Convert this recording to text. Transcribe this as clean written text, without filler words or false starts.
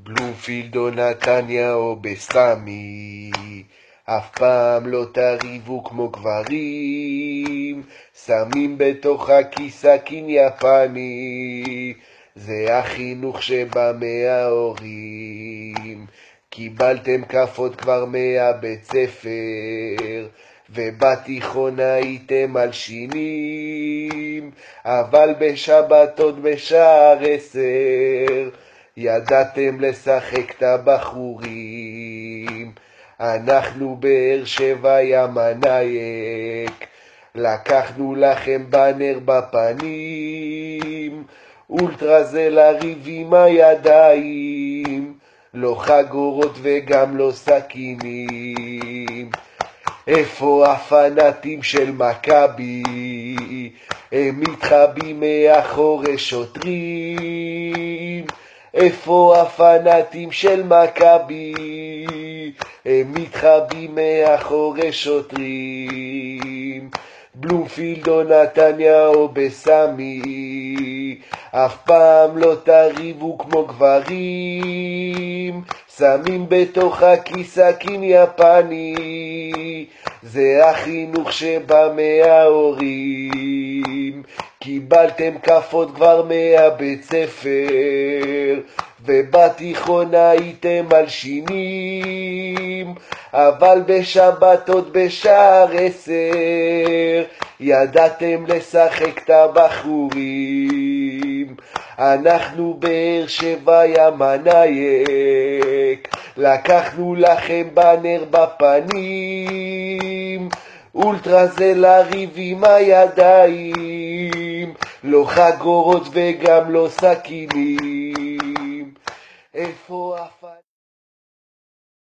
בלומפילד או נתניה או בסמי, אף פעם לא תריבו כמו גברים, שמים בתוך הכיס סכין יפני, זה החינוך שבא מההורים. קיבלתם כפות כבר מהבית ספר, ובתיכון הייתם מלשינים, אבל בשבתות בשער 10 ידעתם לשחק את הבחורים. אנחנו באר שבע ים הנייק, לקחנו לכם בנר בפנים, אולטרה זה לריב עם הידיים, לא חגורות וגם לא סכינים. איפה הפנאטים של מכבי? הם מתחבאים מאחורי שוטרים. איפה הפנאטים של מכבי? הם מתחבאים מאחורי שוטרים. בלומפילד או נתניה או בסמי, אף פעם לא תריבו כמו גברים, שמים בתוך הכיס סכין יפני, זה החינוך שבא מההורים. קיבלתם כפות כבר מהבית ספר, ובתיכון הייתם מלשינים, אבל בשבתות בשער 10 ידעתם לשחק את הבחורים. אנחנו באר שבע ים הנייק, לקחנו לכם בנר בפנים, אולטרה זה לריב עם הידיים, לא חגורות וגם לא סכינים. איפה